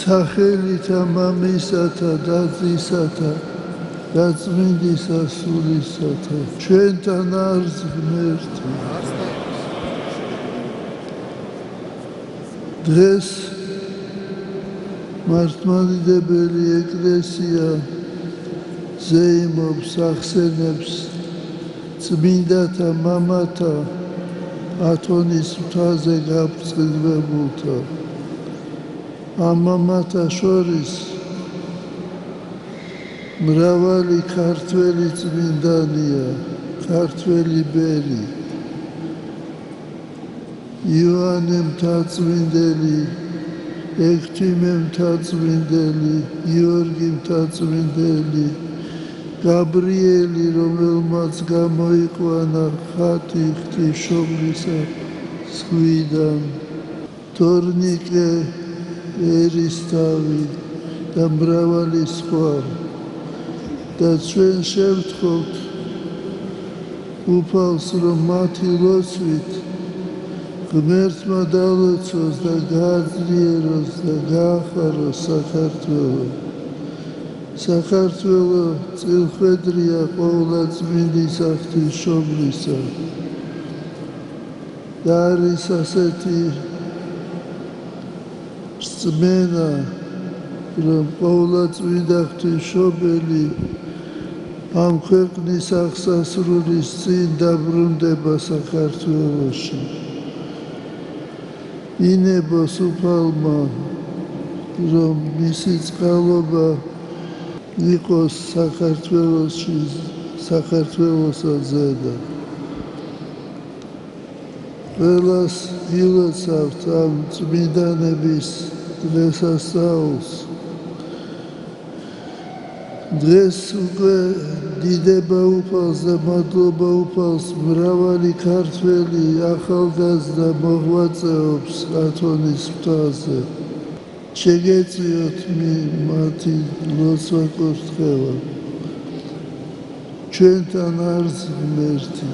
სახელითა მამისათა დაწისათა და წმინდისა სულისათა ჩვენთან არს ღმერთი. დღეს მართლმადიდებელი ეკლესია ზეიმობს ახსენებს წმინდათა მამათა ათონის მთაზე გაბრძანებულთა. ამ მამათა შორის მრავალი ქართველი წმინდანია, ქართველი ბერი. იოანე მთაწმინდელი, ექვთიმე მთაწმინდელი, გიორგი მთაწმინდელი, გაბრიელი, რომელმაც გამოიყვანა ხატი ღვთისმშობლისა ზღვიდან, თორნიკე ერისთავი და მრავალი სხვა. და ჩვენ შევთხოვთ უფალს, რომ მათი ლოცვით ღმერთმა დალოცოს და გააძლიეროს და გაახაროს საქართველო. საქართველო წილხვედრია ყოვლადწმინდისა ღვთისმშობლისა და არის ასეთი რწმენა, რომ ყოვლადწმინდა ღვთისმშობელი ამ ქვეყნის აღსასრულის წინ დაბრუნდება საქართველოში. ინებოს უფალმა, რომ მისი წყალობა იყოს საქართველოში, საქართველოსა ზედა. ყველას ილოცავთ ამ წმინდანების დღესასწაულს. დღეს უკვე დიდება უფალს და მადლობა უფალს მრავალი ქართველი ახალგაზრდა მოღვაწეობს ათონის მთაზე. შეგეწიოთ მათი ლოცვა კურთხევა. ჩვენთან არს ღმერთი.